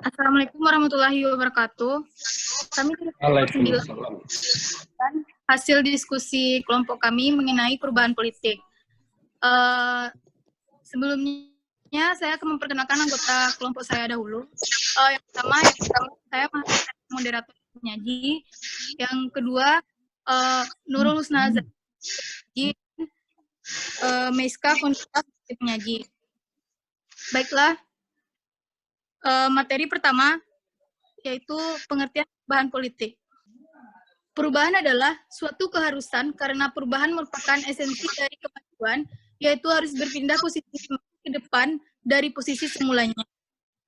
Assalamualaikum warahmatullahi wabarakatuh. Kami dari kelompok 9 Waalaikumsalam. hasil diskusi kelompok kami mengenai perubahan politik. Sebelumnya saya akan memperkenalkan anggota kelompok saya dahulu. Yang pertama saya moderator penyaji. Yang kedua Nurul Husna Zaji, Meiska Fonita penyaji. Baiklah, materi pertama yaitu pengertian perubahan politik. Perubahan adalah suatu keharusan karena perubahan merupakan esensi dari kemajuan, yaitu harus berpindah posisi ke depan dari posisi semulanya.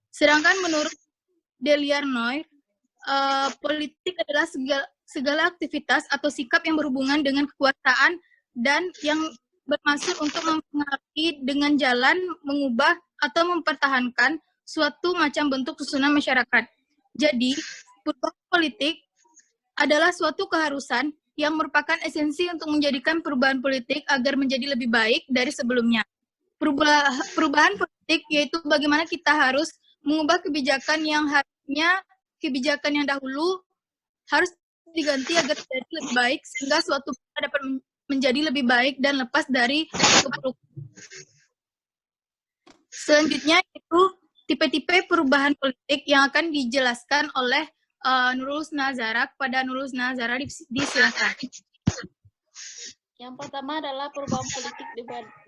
Sedangkan menurut Deliarnoy, politik adalah segala aktivitas atau sikap yang berhubungan dengan kekuasaan dan yang bermaksud untuk mempengaruhi dengan jalan mengubah atau mempertahankan suatu macam bentuk susunan masyarakat. Jadi, perubahan politik adalah suatu keharusan yang merupakan esensi untuk menjadikan perubahan politik agar menjadi lebih baik dari sebelumnya. Perubahan politik yaitu bagaimana kita harus mengubah kebijakan yang harusnya kebijakan yang dahulu harus diganti agar menjadi lebih baik sehingga suatu dapat menjadi lebih baik dan lepas dari keburukan. Selanjutnya itu tipe-tipe perubahan politik yang akan dijelaskan oleh Nurul Husna Zara. Kepada Nurul Husna Zara disilakan. Yang pertama adalah perubahan politik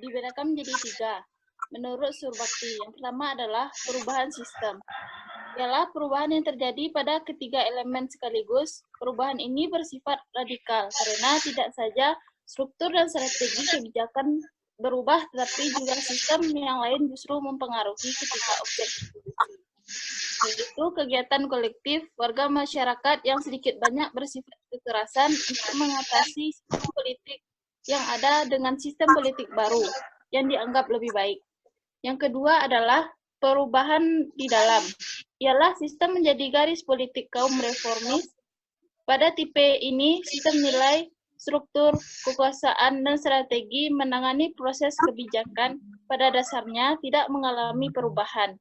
dibedakan menjadi 3. Menurut Surbakti, yang pertama adalah perubahan sistem. Ialah perubahan yang terjadi pada ketiga elemen sekaligus. Perubahan ini bersifat radikal karena tidak saja struktur dan strategi kebijakan berubah, tetapi juga sistem yang lain justru mempengaruhi ketiga objek yaitu kegiatan kolektif warga masyarakat yang sedikit banyak bersifat kekerasan untuk mengatasi sistem politik yang ada dengan sistem politik baru yang dianggap lebih baik. Yang kedua adalah perubahan di dalam, ialah sistem menjadi garis politik kaum reformis. Pada tipe ini, sistem nilai, struktur, kekuasaan, dan strategi menangani proses kebijakan pada dasarnya tidak mengalami perubahan.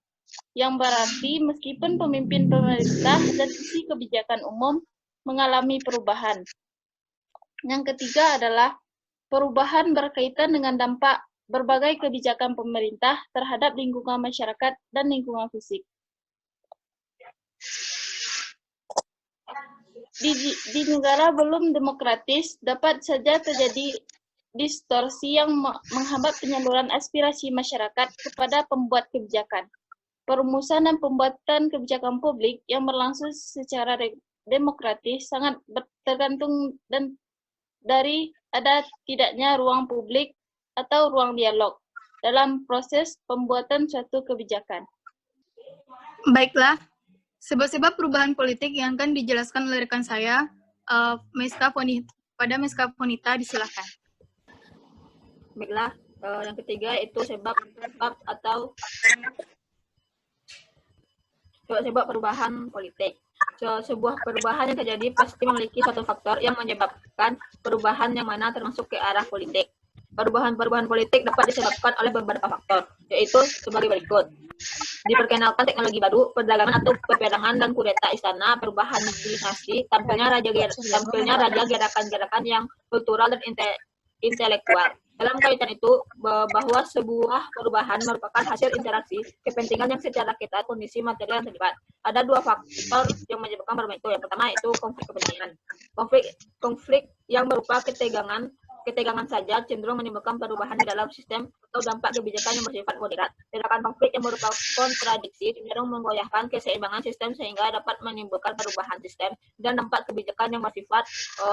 Yang berarti meskipun pemimpin pemerintah dan isi kebijakan umum mengalami perubahan. Yang ketiga adalah perubahan berkaitan dengan dampak berbagai kebijakan pemerintah terhadap lingkungan masyarakat dan lingkungan fisik. Di negara belum demokratis dapat saja terjadi distorsi yang menghambat penyaluran aspirasi masyarakat kepada pembuat kebijakan. Perumusan dan pembuatan kebijakan publik yang berlangsung secara demokratis sangat tergantung dari ada tidaknya ruang publik atau ruang dialog dalam proses pembuatan suatu kebijakan. Baiklah, sebab-sebab perubahan politik yang akan dijelaskan oleh rekan saya, Meiska Fonita disilakan. Baiklah, yang ketiga itu sebab atau sebab perubahan politik. Sebuah perubahan yang terjadi pasti memiliki suatu faktor yang menyebabkan perubahan yang mana termasuk ke arah politik. Perubahan politik dapat disebabkan oleh beberapa faktor, yaitu sebagai berikut. Diperkenalkan teknologi baru, perdagangan atau peperangan dan kudeta istana, perubahan dinasti, tampilnya raja gerakan-gerakan yang kultural dan intelektual. Dalam kaitan itu, bahwa sebuah perubahan merupakan hasil interaksi kepentingan yang secara ketat kondisi material yang terlibat. Ada dua faktor yang menyebabkan perubahan itu. Yang pertama itu konflik kepentingan. Konflik yang berupa ketegangan saja cenderung menimbulkan perubahan di dalam sistem atau dampak kebijakan yang bersifat moderat. Sedangkan konflik yang berupa kontradiksi cenderung menggoyahkan keseimbangan sistem sehingga dapat menimbulkan perubahan sistem dan dampak kebijakan yang bersifat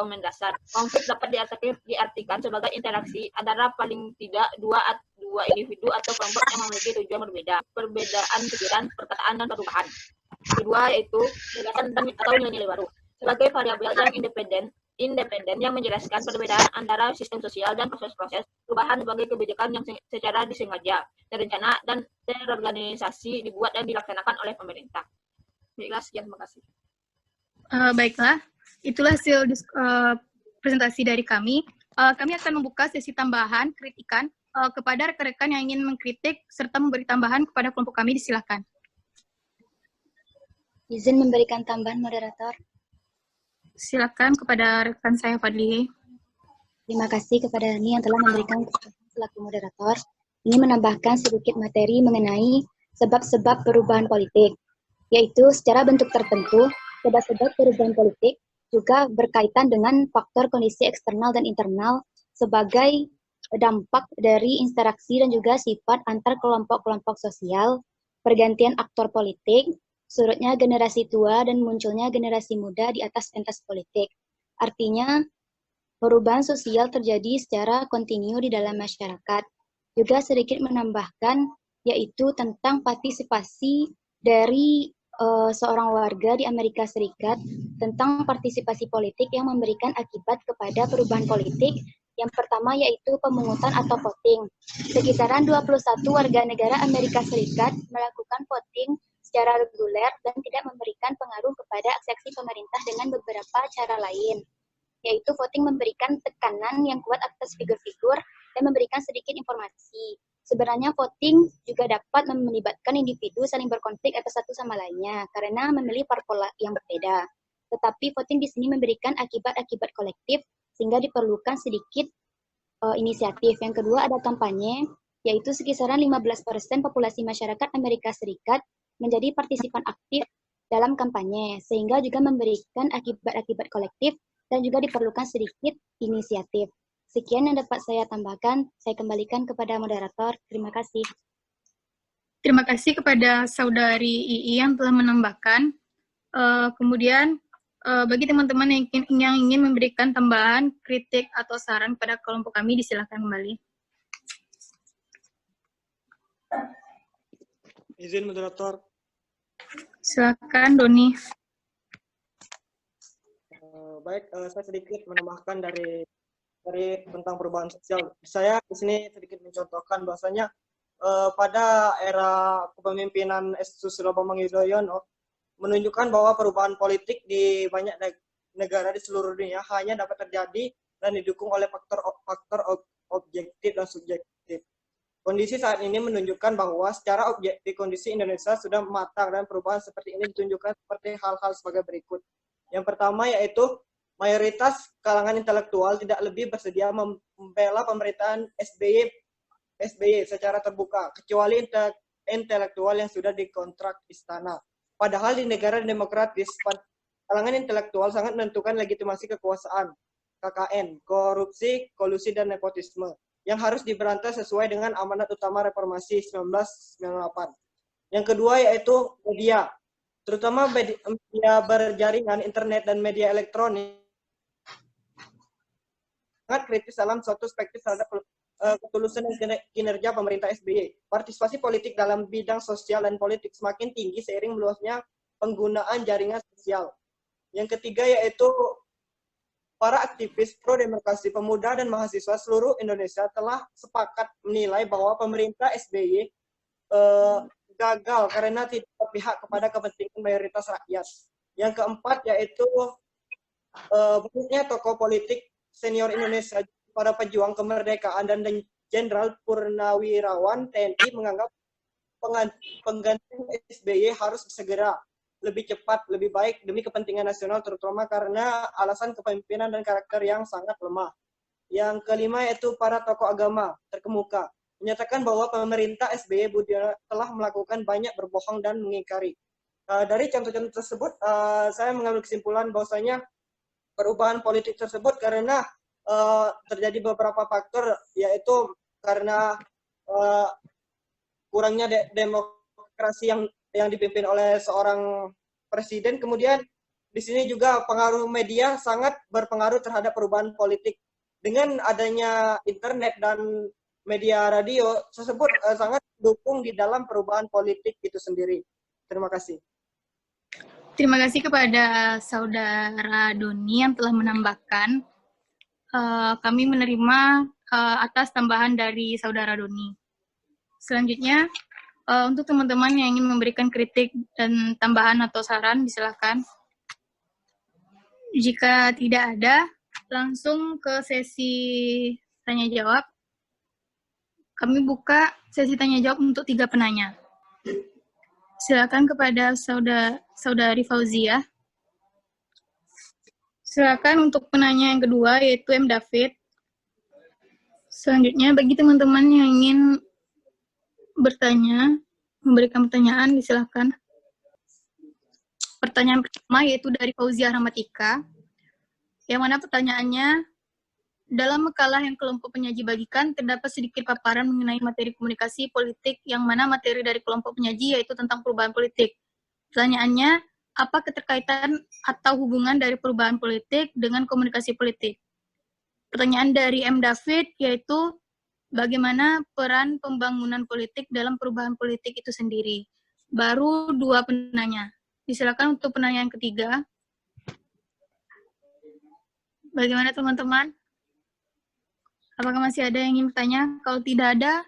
mendasar. Konflik dapat diartikan sebagai interaksi antara paling tidak dua individu atau kelompok yang memiliki tujuan berbeda, perbedaan pikiran, perkataan, dan perubahan. Kedua yaitu gagasan atau nilai-nilai baru sebagai variabel yang independen yang menjelaskan perbedaan antara sistem sosial dan proses-proses perubahan sebagai kebijakan yang secara disengaja, terencana, dan terorganisasi dibuat dan dilaksanakan oleh pemerintah. Baiklah, sekian, terima kasih. Baiklah, itulah hasil presentasi dari kami. Kami akan membuka sesi tambahan kritikan kepada rekan-rekan yang ingin mengkritik serta memberi tambahan kepada kelompok kami, disilakan. Izin memberikan tambahan, moderator. Silakan kepada rekan saya Fadli. Terima kasih kepada Dani yang telah memberikan kesempatan selaku moderator. Ini menambahkan sedikit materi mengenai sebab-sebab perubahan politik, yaitu secara bentuk tertentu, sebab-sebab perubahan politik juga berkaitan dengan faktor kondisi eksternal dan internal sebagai dampak dari interaksi dan juga sifat antar kelompok-kelompok sosial, pergantian aktor politik, surutnya generasi tua dan munculnya generasi muda di atas pentas politik. Artinya, perubahan sosial terjadi secara kontinu di dalam masyarakat. Juga sedikit menambahkan, yaitu tentang partisipasi dari seorang warga di Amerika Serikat tentang partisipasi politik yang memberikan akibat kepada perubahan politik. Yang pertama yaitu pemungutan atau voting. Sekitaran 21 warga negara Amerika Serikat melakukan voting secara reguler dan tidak memberikan pengaruh kepada aksi-aksi pemerintah dengan beberapa cara lain, yaitu voting memberikan tekanan yang kuat atas figur-figur dan memberikan sedikit informasi. Sebenarnya voting juga dapat melibatkan individu saling berkonflik atas satu sama lainnya karena memilih parpol yang berbeda. Tetapi voting di sini memberikan akibat-akibat kolektif sehingga diperlukan sedikit inisiatif. Yang kedua ada kampanye, yaitu sekisaran 15% populasi masyarakat Amerika Serikat menjadi partisipan aktif dalam kampanye sehingga juga memberikan akibat-akibat kolektif dan juga diperlukan sedikit inisiatif. Sekian yang dapat saya tambahkan. Saya kembalikan kepada moderator. Terima kasih. Terima kasih kepada Saudari II yang telah menambahkan. Kemudian, bagi teman-teman yang ingin memberikan tambahan, kritik, atau saran pada kelompok kami, disilakan kembali. Izin moderator. Silakan, Doni. Baik, saya sedikit menambahkan dari tentang perubahan sosial. Saya di sini sedikit mencontohkan bahwasanya pada era kepemimpinan Susilo Bambang Yudhoyono menunjukkan bahwa perubahan politik di banyak negara di seluruh dunia hanya dapat terjadi dan didukung oleh faktor objektif dan subjektif. Kondisi saat ini menunjukkan bahwa secara objektif kondisi Indonesia sudah matang dan perubahan seperti ini ditunjukkan seperti hal-hal sebagai berikut. Yang pertama yaitu mayoritas kalangan intelektual tidak lebih bersedia membela pemerintahan SBY secara terbuka, kecuali intelektual yang sudah dikontrak istana. Padahal di negara demokratis, kalangan intelektual sangat menentukan legitimasi kekuasaan, KKN, korupsi, kolusi, dan nepotisme, yang harus diberantas sesuai dengan amanat utama reformasi 1998. Yang kedua yaitu media, terutama media berjaringan, internet, dan media elektronik, sangat kritis dalam suatu perspektif terhadap ketulusan dan kinerja pemerintah SBY. Partisipasi politik dalam bidang sosial dan politik semakin tinggi seiring meluasnya penggunaan jaringan sosial. Yang ketiga yaitu para aktivis pro-demokrasi, pemuda, dan mahasiswa seluruh Indonesia telah sepakat menilai bahwa pemerintah SBY gagal karena tidak berpihak kepada kepentingan mayoritas rakyat. Yang keempat yaitu banyaknya tokoh politik senior Indonesia, para pejuang kemerdekaan, dan Jenderal Purnawirawan TNI menganggap penggantian SBY harus segera, lebih cepat, lebih baik demi kepentingan nasional, terutama karena alasan kepemimpinan dan karakter yang sangat lemah. Yang kelima yaitu para tokoh agama terkemuka menyatakan bahwa pemerintah SBY telah melakukan banyak berbohong dan mengingkari. Dari contoh-contoh tersebut, saya mengambil kesimpulan bahwasanya perubahan politik tersebut karena terjadi beberapa faktor, yaitu karena kurangnya demokrasi yang dipimpin oleh seorang presiden. Kemudian di sini juga pengaruh media sangat berpengaruh terhadap perubahan politik. Dengan adanya internet dan media radio tersebut sangat mendukung di dalam perubahan politik itu sendiri. Terima kasih. Terima kasih kepada Saudara Doni yang telah menambahkan. Kami menerima atas tambahan dari Saudara Doni. Selanjutnya, untuk teman-teman yang ingin memberikan kritik dan tambahan atau saran, silakan. Jika tidak ada, langsung ke sesi tanya-jawab. Kami buka sesi tanya-jawab untuk 3 penanya. Silakan kepada Saudari Fauzia. Silakan untuk penanya yang kedua, yaitu M. David. Selanjutnya, bagi teman-teman yang ingin bertanya, memberikan pertanyaan, silakan. Pertanyaan pertama yaitu dari Fauzia Rahmatika, yang mana pertanyaannya, dalam makalah yang kelompok penyaji bagikan, terdapat sedikit paparan mengenai materi komunikasi politik, yang mana materi dari kelompok penyaji yaitu tentang perubahan politik. Pertanyaannya, apa keterkaitan atau hubungan dari perubahan politik dengan komunikasi politik? Pertanyaan dari M. David yaitu, bagaimana peran pembangunan politik dalam perubahan politik itu sendiri? Baru 2 penanya. Disilakan untuk penanya yang ketiga. Bagaimana teman-teman? Apakah masih ada yang ingin bertanya? Kalau tidak ada,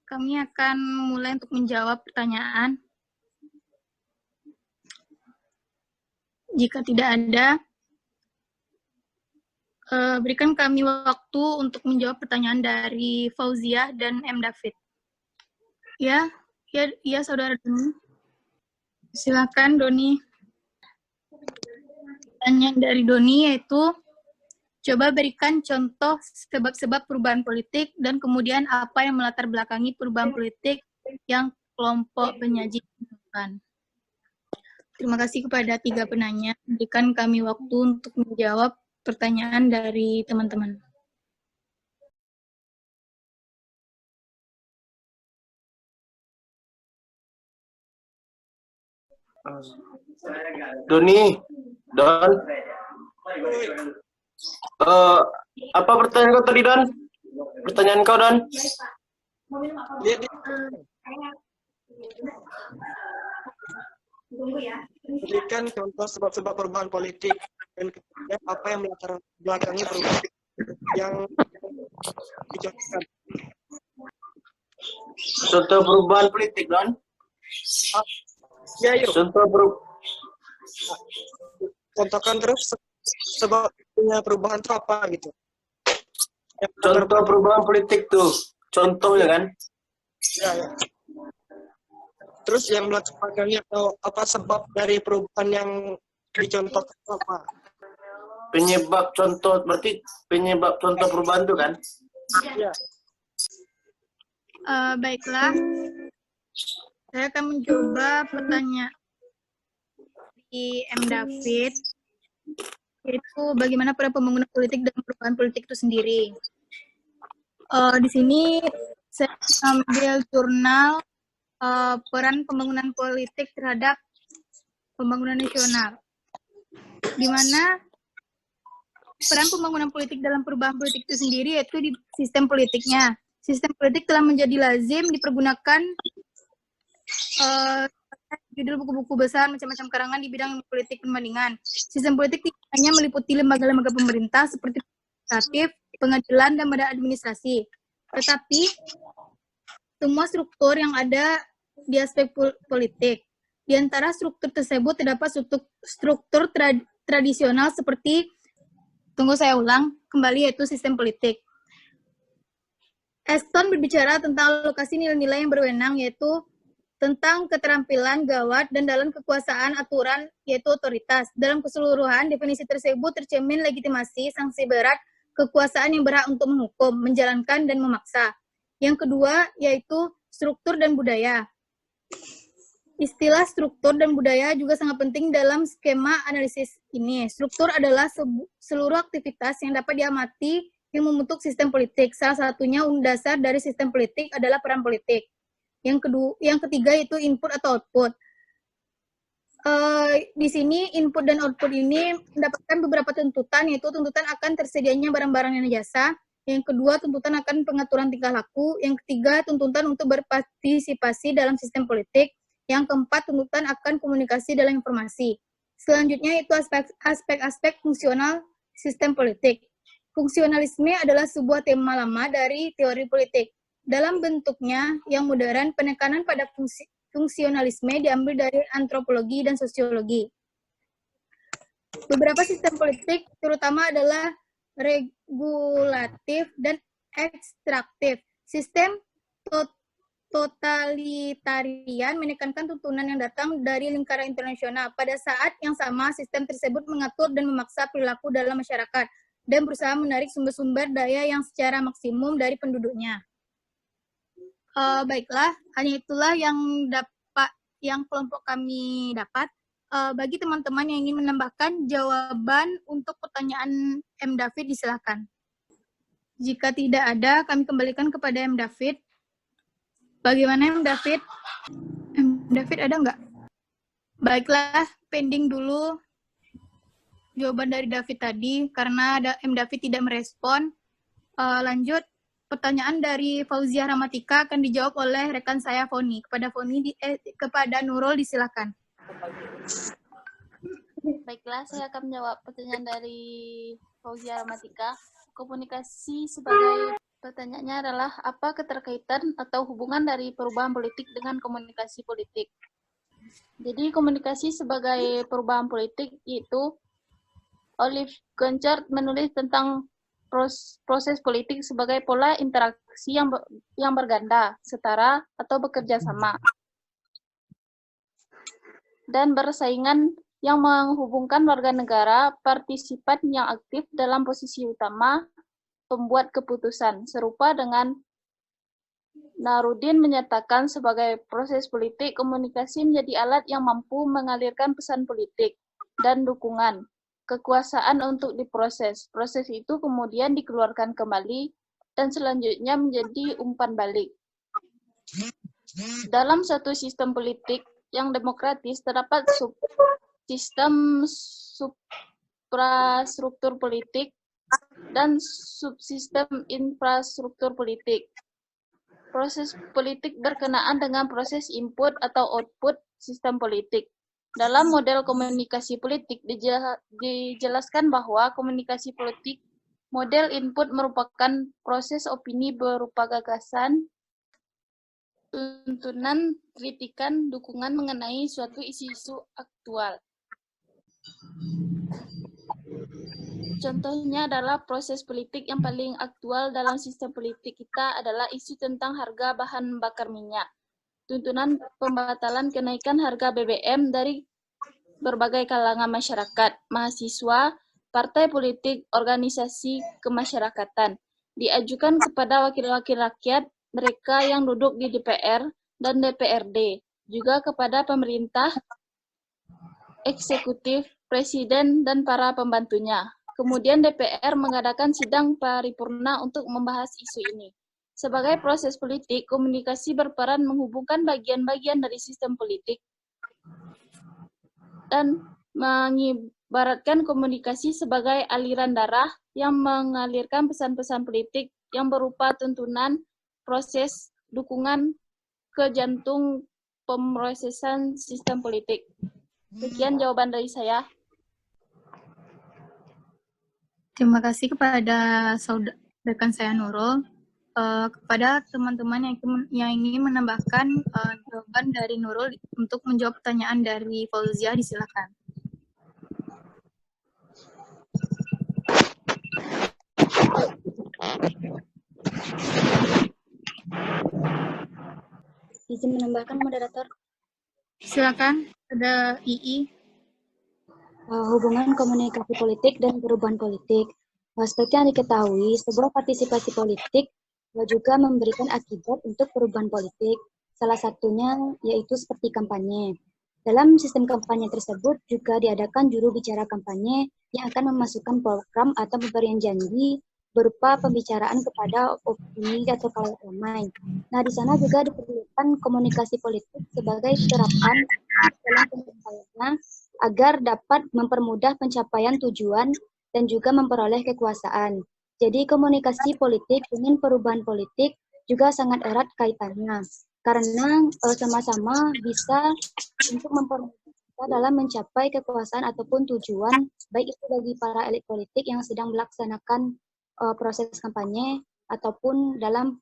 kami akan mulai untuk menjawab pertanyaan. Jika tidak ada, berikan kami waktu untuk menjawab pertanyaan dari Fauzia dan M. David. Ya, Saudara Doni. Silakan, Doni. Pertanyaan dari Doni yaitu, coba berikan contoh sebab-sebab perubahan politik dan kemudian apa yang melatar belakangi perubahan politik yang kelompok penyaji lakukan. Terima kasih kepada 3 penanya. Berikan kami waktu untuk menjawab pertanyaan dari teman-teman. Doni, Don. Apa pertanyaan kau tadi, Don? Pertanyaan kau, Don? Berikan contoh sebab-sebab perubahan politik dan kemudian apa yang melatar belakangi perubahan yang dicontohkan. Contoh perubahan politik, Don? Ya, yuk. Contohkan terus sebabnya perubahan itu apa gitu. Contoh perubahan politik tuh, contohnya kan? Ya. Terus yang melatar belakangi atau apa sebab dari perubahan yang dicontohkan apa? Penyebab contoh, berarti penyebab contoh perubahan itu kan? Ya. Baiklah, saya akan mencoba pertanyaan di M. David, yaitu bagaimana peran pembangunan politik dan perubahan politik itu sendiri. Di sini saya ambil jurnal peran pembangunan politik terhadap pembangunan nasional, di mana peran pembangunan politik dalam perubahan politik itu sendiri yaitu di sistem politiknya. Sistem politik telah menjadi lazim dipergunakan judul buku-buku besar macam-macam karangan di bidang politik perbandingan. Sistem politik tidak hanya meliputi lembaga-lembaga pemerintah seperti legislatif, pengadilan, dan badan administrasi, tetapi semua struktur yang ada di aspek politik. Di antara struktur tersebut terdapat struktur tradisional seperti, saya ulang kembali, yaitu sistem politik. Eston berbicara tentang alokasi nilai-nilai yang berwenang, yaitu tentang keterampilan, gawat, dan dalam kekuasaan aturan, yaitu otoritas. Dalam keseluruhan, definisi tersebut tercermin legitimasi, sanksi berat, kekuasaan yang berhak untuk menghukum, menjalankan, dan memaksa. Yang kedua, yaitu struktur dan budaya. Istilah struktur dan budaya juga sangat penting dalam skema analisis ini. Struktur adalah seluruh aktivitas yang dapat diamati yang membentuk sistem politik. Salah satunya dasar dari sistem politik adalah peran politik. Yang ketiga yaitu input atau output. Di sini input dan output ini mendapatkan beberapa tuntutan, yaitu tuntutan akan tersedianya barang-barang dan jasa. Yang kedua, tuntutan akan pengaturan tingkah laku. Yang ketiga, tuntutan untuk berpartisipasi dalam sistem politik. Yang keempat, tuntutan akan komunikasi dalam informasi. Selanjutnya itu aspek-aspek fungsional sistem politik. Fungsionalisme adalah sebuah tema lama dari teori politik. Dalam bentuknya yang modern, penekanan pada fungsionalisme diambil dari antropologi dan sosiologi. Beberapa sistem politik terutama adalah regulatif dan ekstraktif. Sistem totalitarian menekankan tuntunan yang datang dari lingkaran internasional. Pada saat yang sama, sistem tersebut mengatur dan memaksa perilaku dalam masyarakat dan berusaha menarik sumber-sumber daya yang secara maksimum dari penduduknya. Baiklah, hanya itulah yang kelompok kami dapat. Bagi teman-teman yang ingin menambahkan jawaban untuk pertanyaan M. David, disilakan. Jika tidak ada, kami kembalikan kepada M. David. Bagaimana M. David? M. David ada nggak? Baiklah, pending dulu jawaban dari David tadi, karena M. David tidak merespon. Lanjut, pertanyaan dari Fauzia Ramatika akan dijawab oleh rekan saya, Foni. Kepada Nurul, disilakan. Baiklah, saya akan menjawab pertanyaan dari Fauzia Ramatika. Komunikasi sebagai pertanyaannya adalah apa keterkaitan atau hubungan dari perubahan politik dengan komunikasi politik. Jadi komunikasi sebagai perubahan politik yaitu Olive Gonchart menulis tentang proses politik sebagai pola interaksi yang berganda, setara, atau bekerja sama, dan bersaingan yang menghubungkan warga negara partisipan yang aktif dalam posisi utama pembuat keputusan. Serupa dengan Narudin menyatakan sebagai proses politik, komunikasi menjadi alat yang mampu mengalirkan pesan politik dan dukungan kekuasaan untuk diproses. Proses itu kemudian dikeluarkan kembali dan selanjutnya menjadi umpan balik. Dalam suatu sistem politik yang demokratis terdapat sistem suprastruktur politik dan subsistem infrastruktur politik. Proses politik berkenaan dengan proses input atau output sistem politik. Dalam model komunikasi politik dijelaskan bahwa komunikasi politik model input merupakan proses opini berupa gagasan, tuntunan, kritikan, dukungan mengenai suatu isu-isu aktual. Contohnya adalah proses politik yang paling aktual dalam sistem politik kita adalah isu tentang harga bahan bakar minyak. Tuntunan pembatalan kenaikan harga BBM dari berbagai kalangan masyarakat, mahasiswa, partai politik, organisasi kemasyarakatan, diajukan kepada wakil-wakil rakyat, mereka yang duduk di DPR dan DPRD, juga kepada pemerintah, eksekutif, presiden, dan para pembantunya. Kemudian DPR mengadakan sidang paripurna untuk membahas isu ini. Sebagai proses politik, komunikasi berperan menghubungkan bagian-bagian dari sistem politik dan mengibaratkan komunikasi sebagai aliran darah yang mengalirkan pesan-pesan politik yang berupa tuntunan, proses, dukungan ke jantung pemrosesan sistem politik. Sekian jawaban dari saya. Terima kasih kepada rekan saya Nurul. Kepada teman-teman yang ingin menambahkan jawaban dari Nurul untuk menjawab pertanyaan dari Fauzia, disilakan. Izin menambahkan, moderator. Silakan, ada II. Hubungan komunikasi politik dan perubahan politik. Seperti yang diketahui, sebuah partisipasi politik juga memberikan akibat untuk perubahan politik. Salah satunya yaitu seperti kampanye. Dalam sistem kampanye tersebut juga diadakan juru bicara kampanye yang akan memasukkan program atau pemberian janji berupa pembicaraan kepada opini atau khalayak ramai. Nah, di sana juga diperlukan komunikasi politik sebagai serapan dalam penyampaiannya agar dapat mempermudah pencapaian tujuan dan juga memperoleh kekuasaan. Jadi komunikasi politik dengan perubahan politik juga sangat erat kaitannya karena sama-sama bisa untuk mempermudah kita dalam mencapai kekuasaan ataupun tujuan, baik itu bagi para elit politik yang sedang melaksanakan proses kampanye ataupun dalam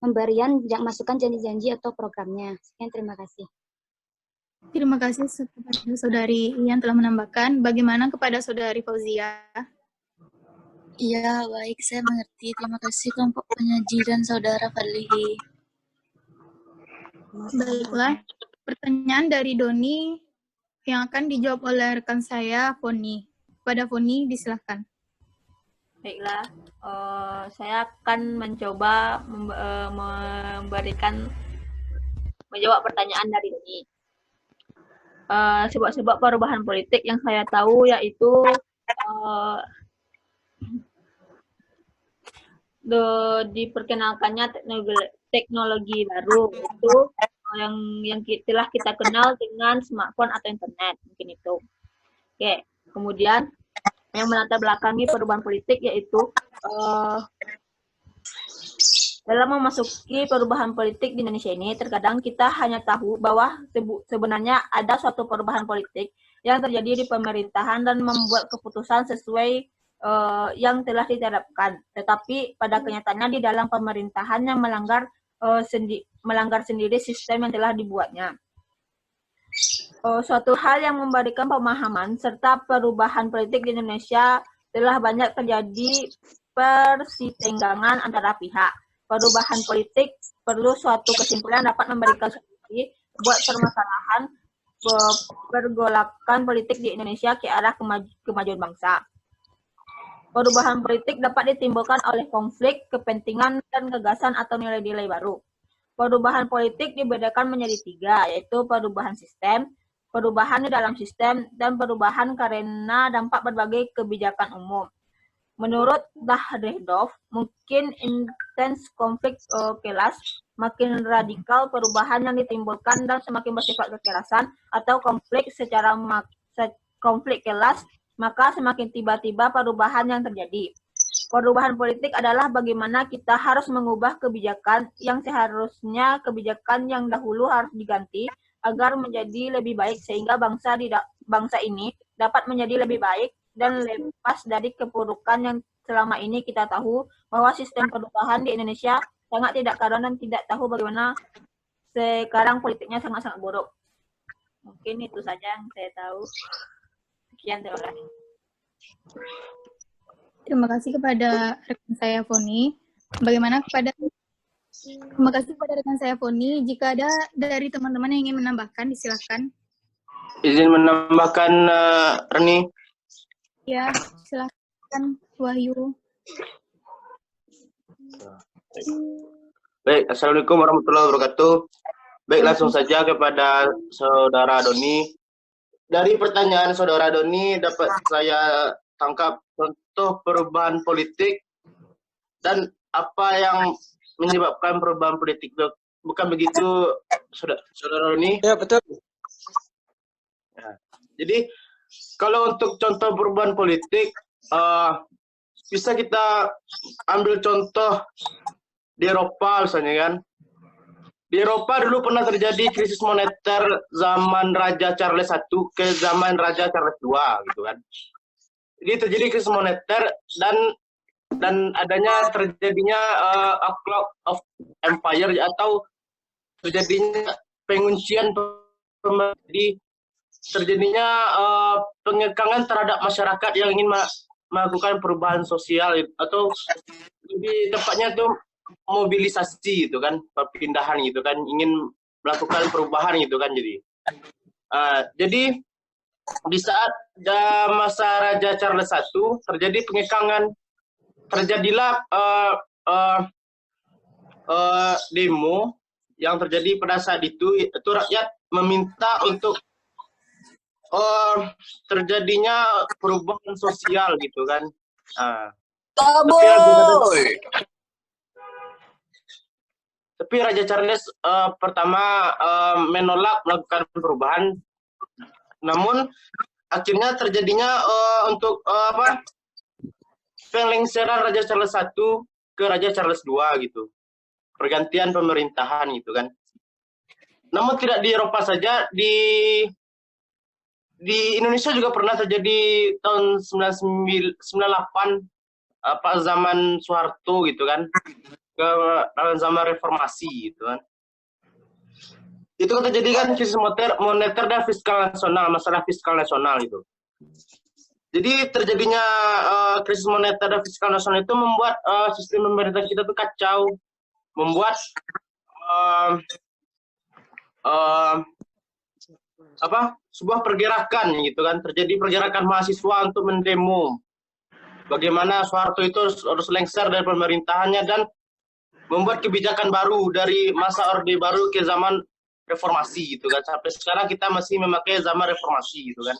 pemberian masukan janji-janji atau programnya. Sekian, terima kasih. Terima kasih kepada Saudari yang telah menambahkan. Bagaimana kepada Saudari Fauzia? Iya, baik, saya mengerti. Terima kasih kelompok penyaji dan Saudara Fadlihi. Baiklah, pertanyaan dari Doni yang akan dijawab oleh rekan saya, Foni. Pada Foni, disilahkan. Baiklah, saya akan mencoba menjawab pertanyaan dari ini. Sebab-sebab perubahan politik yang saya tahu yaitu diperkenalkannya teknologi baru itu yang telah kita kenal dengan smartphone atau internet, mungkin itu. Oke, kemudian yang melatar belakangi perubahan politik yaitu dalam memasuki perubahan politik di Indonesia ini, terkadang kita hanya tahu bahwa sebenarnya ada suatu perubahan politik yang terjadi di pemerintahan dan membuat keputusan sesuai yang telah diterapkan. Tetapi pada kenyataannya di dalam pemerintahan yang melanggar sendiri sistem yang telah dibuatnya. Suatu hal yang memberikan pemahaman serta perubahan politik di Indonesia telah banyak terjadi persitenggangan antara pihak. Perubahan politik perlu suatu kesimpulan dapat memberikan solusi buat permasalahan pergolakan politik di Indonesia ke arah kemajuan bangsa. Perubahan politik dapat ditimbulkan oleh konflik, kepentingan, dan gagasan atau nilai-nilai baru. Perubahan politik dibedakan menjadi 3, yaitu perubahan sistem, perubahan di dalam sistem, dan perubahan karena dampak berbagai kebijakan umum. Menurut Dahderdorf, mungkin intens konflik kelas, makin radikal perubahan yang ditimbulkan dan semakin bersifat kekerasan, atau konflik konflik kelas, maka semakin tiba-tiba perubahan yang terjadi. Perubahan politik adalah bagaimana kita harus mengubah kebijakan yang seharusnya kebijakan yang dahulu harus diganti agar menjadi lebih baik sehingga bangsa ini dapat menjadi lebih baik dan lepas dari keburukan yang selama ini kita tahu bahwa sistem perubahan di Indonesia sangat tidak karuan dan tidak tahu bagaimana sekarang politiknya sangat-sangat buruk. Mungkin itu saja yang saya tahu. Sekian, terima kasih. Terima kasih kepada rekan saya, Foni. Terima kasih kepada rekan saya, Foni. Jika ada dari teman-teman yang ingin menambahkan, disilakan. Izin menambahkan, Reni. Ya, silakan Wahyu. Baik, Assalamualaikum warahmatullahi wabarakatuh. Baik, langsung saja kepada Saudara Doni. Dari pertanyaan Saudara Doni dapat saya tangkap contoh perubahan politik dan apa yang menyebabkan perubahan politik. Bukan begitu, Saudara Doni? Ya, betul. Ya. Jadi, kalau untuk contoh perubahan politik, bisa kita ambil contoh di Eropa misalnya kan. Di Eropa dulu pernah terjadi krisis moneter zaman Raja Charles I ke zaman Raja Charles II gitu kan. Jadi terjadi krisis moneter dan terjadinya a cloud of empire atau terjadinya penguncian terjadinya pengekangan terhadap masyarakat yang ingin melakukan perubahan sosial atau lebih tepatnya itu mobilisasi gitu kan, perpindahan gitu kan, ingin melakukan perubahan gitu kan. Jadi di saat masa Raja Charles I terjadi pengekangan, terjadilah demo yang terjadi pada saat itu rakyat meminta untuk terjadinya perubahan sosial gitu kan. Tapi Raja Charles pertama menolak melakukan perubahan, namun akhirnya terjadinya untuk pelengseran Raja Charles I ke Raja Charles II gitu, pergantian pemerintahan gitu kan. Namun tidak di Eropa saja, di Indonesia juga pernah terjadi tahun 98 zaman Soeharto gitu kan, ke zaman reformasi gitu kan. Itu kan terjadi kan krisis moneter dan fiskal nasional, masalah fiskal nasional itu. Jadi terjadinya krisis moneter dan fiskal nasional itu membuat sistem pemerintah kita tuh kacau, membuat eh, sebuah pergerakan gitu kan, terjadi pergerakan mahasiswa untuk mendemo bagaimana Soeharto itu harus lengser dari pemerintahannya dan membuat kebijakan baru dari masa Orde Baru ke zaman reformasi gitu kan. Sampai sekarang kita masih memakai zaman reformasi gitu kan.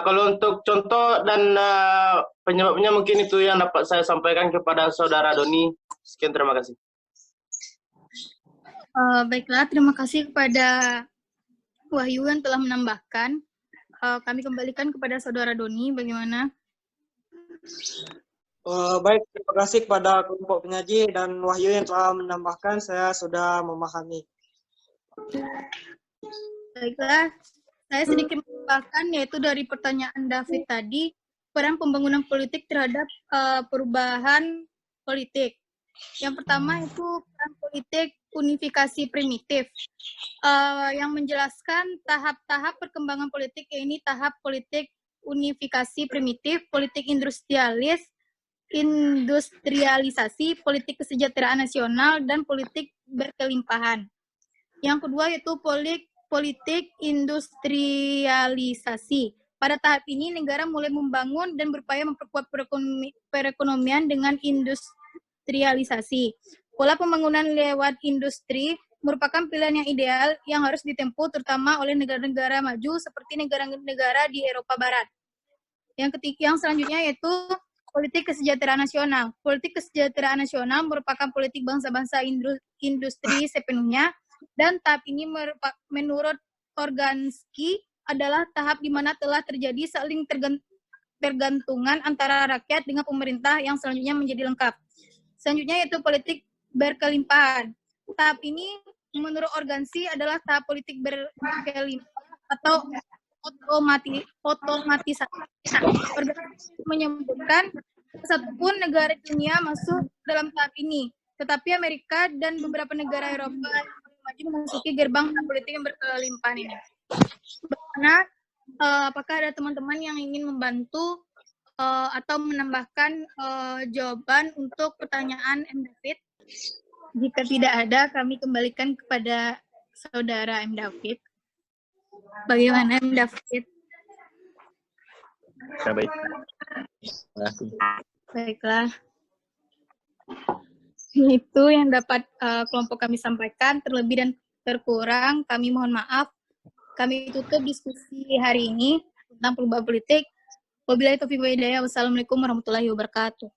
Kalau untuk contoh dan penyebabnya mungkin itu yang dapat saya sampaikan kepada Saudara Doni. Sekian, terima kasih. Baiklah, terima kasih kepada Wahyu yang telah menambahkan. Kami kembalikan kepada Saudara Doni, bagaimana? Baik, terima kasih kepada kelompok penyaji dan Wahyu yang telah menambahkan, saya sudah memahami. Baiklah, saya sedikit menambahkan, yaitu dari pertanyaan David tadi, peran pembangunan politik terhadap perubahan politik. Yang pertama itu peran politik unifikasi primitif, yang menjelaskan tahap-tahap perkembangan politik, ini tahap politik unifikasi primitif, politik industrialisasi, politik kesejahteraan nasional, dan politik berkelimpahan. Yang kedua yaitu politik industrialisasi. Pada tahap ini negara mulai membangun dan berupaya memperkuat perekonomian dengan industrialisasi. Pola pembangunan lewat industri merupakan pilihan yang ideal yang harus ditempuh terutama oleh negara-negara maju seperti negara-negara di Eropa Barat. Yang selanjutnya yaitu politik kesejahteraan nasional. Politik kesejahteraan nasional merupakan politik bangsa-bangsa industri sepenuhnya, dan tahap ini menurut Organski adalah tahap di mana telah terjadi saling tergantungan antara rakyat dengan pemerintah yang selanjutnya menjadi lengkap. Selanjutnya yaitu politik berkelimpahan. Tahap ini menurut Organski adalah tahap politik berkelimpahan atau otomatisasi. Organski menyebutkan satupun negara dunia masuk dalam tahap ini, tetapi Amerika dan beberapa negara Eropa yang maju memasuki gerbang politik yang berkelimpahan ini. Bagaimana, apakah ada teman-teman yang ingin membantu atau menambahkan jawaban untuk pertanyaan M. David? Jika tidak ada, kami kembalikan kepada Saudara M. David. Bagaimana M. David? Ya, baik. Baiklah. Itu yang dapat kelompok kami sampaikan. Terlebih dan terkurang, kami mohon maaf. Kami tutup diskusi hari ini tentang perubahan politik. Wabillahi taufiq wal hidayah. Wassalamualaikum warahmatullahi wabarakatuh.